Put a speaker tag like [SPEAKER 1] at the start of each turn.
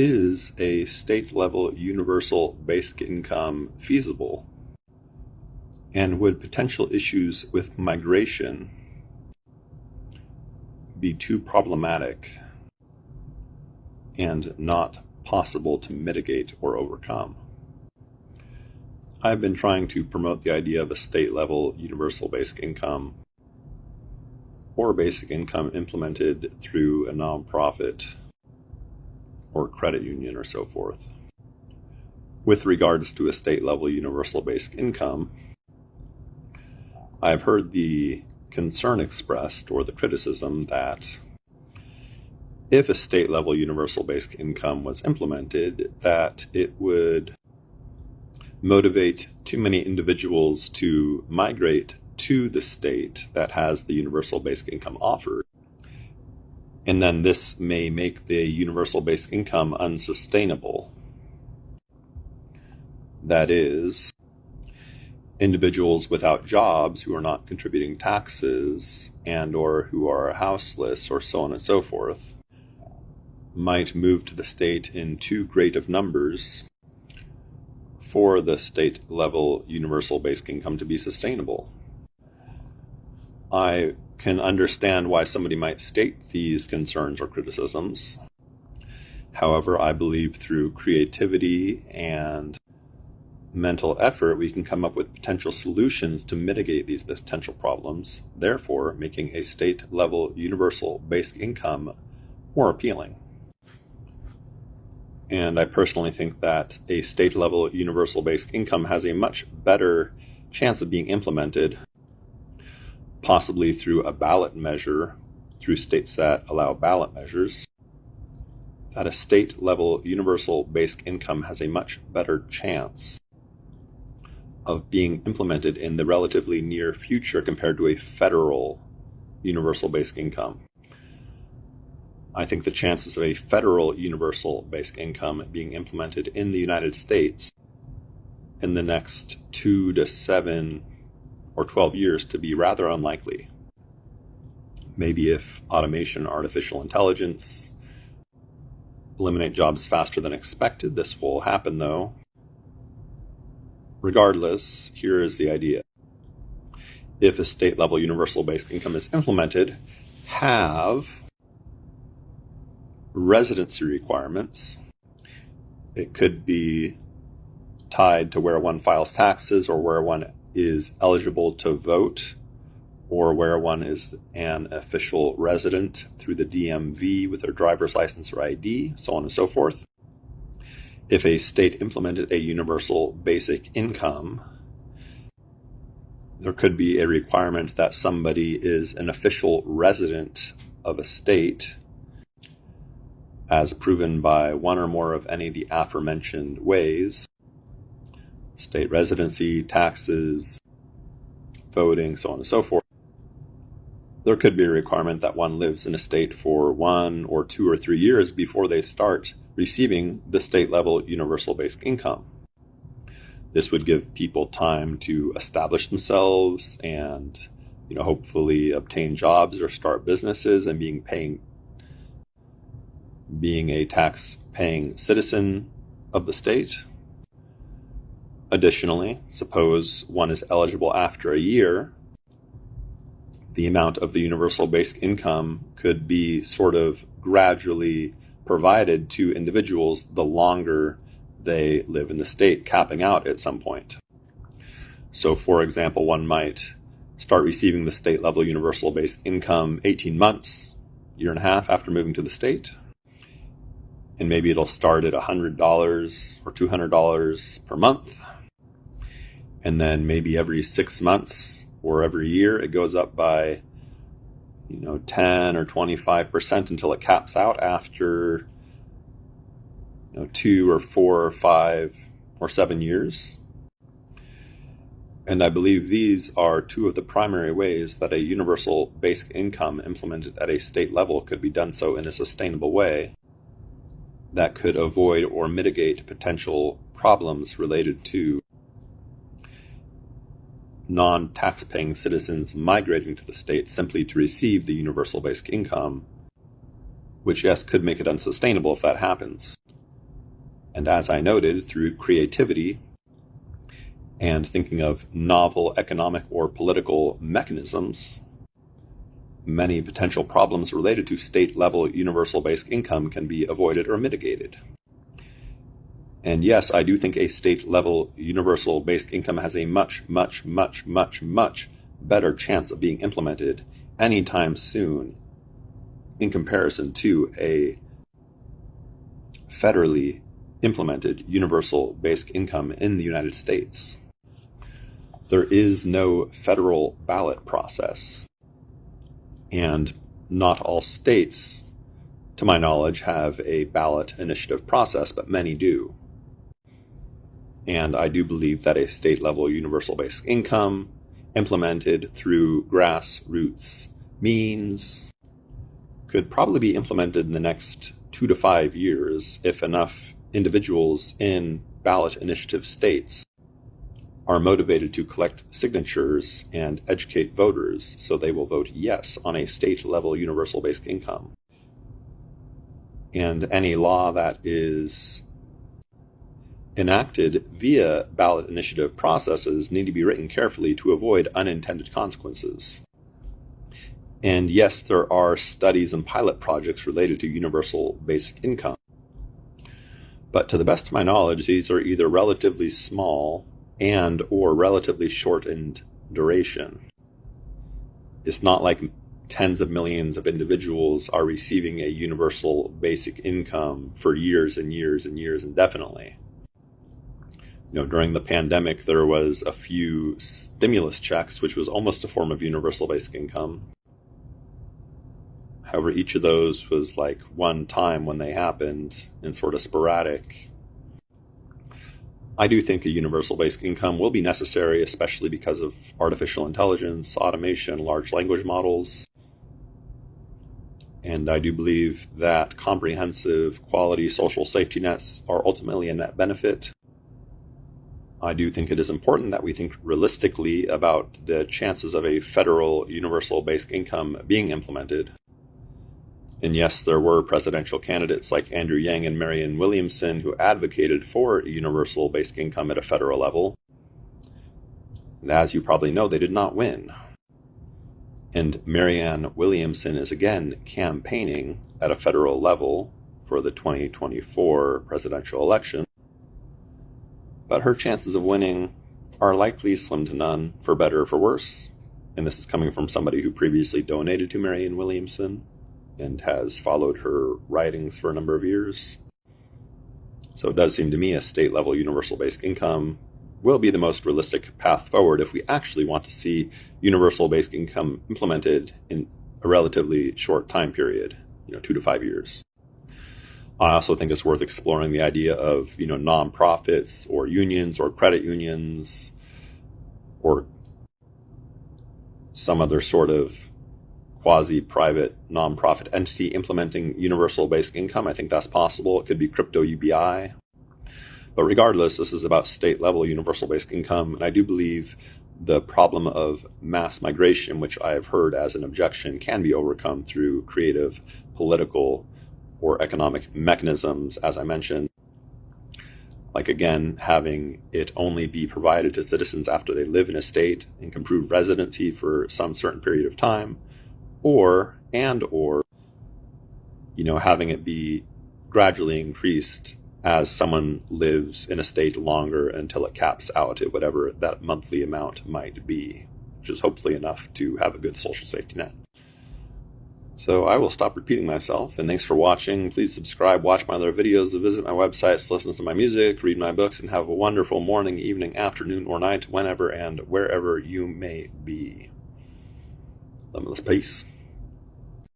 [SPEAKER 1] Is a state-level universal basic income feasible? And would potential issues with migration be too problematic and not possible to mitigate or overcome? I've been trying to promote the idea of a state-level universal basic income or basic income implemented through a nonprofit or credit union or so forth. With regards to a state-level universal basic income, I've heard the concern expressed or the criticism that if a state-level universal basic income was implemented, that it would motivate too many individuals to migrate to the state that has the universal basic income offered. And then this may make the universal basic income unsustainable. That is, individuals without jobs who are not contributing taxes and or who are houseless or so on and so forth might move to the state in too great of numbers for the state-level universal basic income to be sustainable. I can understand why somebody might state these concerns or criticisms. However, I believe through creativity and mental effort, we can come up with potential solutions to mitigate these potential problems, therefore making a state-level universal basic income more appealing. And I personally think that a state-level universal basic income has a much better chance of being implemented, possibly through a ballot measure, through states that allow ballot measures, that a state-level universal basic income has a much better chance of being implemented in the relatively near future compared to a federal universal basic income. I think the chances of a federal universal basic income being implemented in the United States in the next 2 to 7 or 12 years to be rather unlikely. Maybe if automation, artificial intelligence eliminate jobs faster than expected, this will happen though. Regardless, here is the idea. If a state-level universal basic income is implemented, have residency requirements. It could be tied to where one files taxes or where one is eligible to vote or where one is an official resident through the DMV with their driver's license or ID, so on and so forth. If a state implemented a universal basic income, there could be a requirement that somebody is an official resident of a state as proven by one or more of any of the aforementioned ways: state residency, taxes, voting, so on and so forth. There could be a requirement that one lives in a state for 1 or 2 or 3 years before they start receiving the state-level universal basic income. This would give people time to establish themselves and, hopefully obtain jobs or start businesses and being a tax-paying citizen of the state. Additionally, suppose one is eligible after a year, the amount of the universal basic income could be sort of gradually provided to individuals the longer they live in the state, capping out at some point. So, for example, one might start receiving the state-level universal basic income 18 months, year and a half after moving to the state. And maybe it'll start at $100 or $200 per month. And then maybe every 6 months or every year, it goes up by, 10 or 25% until it caps out after, 2 or 4 or 5 or 7 years. And I believe these are two of the primary ways that a universal basic income implemented at a state level could be done so in a sustainable way that could avoid or mitigate potential problems related to non-tax-paying citizens migrating to the state simply to receive the universal basic income, which, yes, could make it unsustainable if that happens. And as I noted, through creativity and thinking of novel economic or political mechanisms, many potential problems related to state-level universal basic income can be avoided or mitigated. And yes, I do think a state-level universal basic income has a much better chance of being implemented anytime soon in comparison to a federally implemented universal basic income in the United States. There is no federal ballot process, and not all states, to my knowledge, have a ballot initiative process, but many do. And I do believe that a state-level universal basic income implemented through grassroots means could probably be implemented in the next 2 to 5 years if enough individuals in ballot initiative states are motivated to collect signatures and educate voters so they will vote yes on a state-level universal basic income. And any law that is enacted via ballot initiative processes need to be written carefully to avoid unintended consequences. And yes, there are studies and pilot projects related to universal basic income. But to the best of my knowledge, these are either relatively small and or relatively short in duration. It's not like tens of millions of individuals are receiving a universal basic income for years and years and years indefinitely. During the pandemic, there was a few stimulus checks, which was almost a form of universal basic income. However, each of those was like one time when they happened and sort of sporadic. I do think a universal basic income will be necessary, especially because of artificial intelligence, automation, large language models. And I do believe that comprehensive quality social safety nets are ultimately a net benefit. I do think it is important that we think realistically about the chances of a federal universal basic income being implemented. And yes, there were presidential candidates like Andrew Yang and Marianne Williamson who advocated for a universal basic income at a federal level. And as you probably know, they did not win. And Marianne Williamson is again campaigning at a federal level for the 2024 presidential election. But her chances of winning are likely slim to none, for better or for worse. And this is coming from somebody who previously donated to Marianne Williamson and has followed her writings for a number of years. So it does seem to me a state-level universal basic income will be the most realistic path forward if we actually want to see universal basic income implemented in a relatively short time period, 2 to 5 years. I also think it's worth exploring the idea of, nonprofits or unions or credit unions or some other sort of quasi-private nonprofit entity implementing universal basic income. I think that's possible. It could be crypto UBI. But regardless, this is about state-level universal basic income, and I do believe the problem of mass migration, which I have heard as an objection, can be overcome through creative political or economic mechanisms, as I mentioned. Like, again, having it only be provided to citizens after they live in a state and can prove residency for some certain period of time, or having it be gradually increased as someone lives in a state longer until it caps out at whatever that monthly amount might be, which is hopefully enough to have a good social safety net. So I will stop repeating myself, and thanks for watching. Please subscribe, watch my other videos, visit my websites, listen to my music, read my books, and have a wonderful morning, evening, afternoon, or night, whenever and wherever you may be. Limitless peace.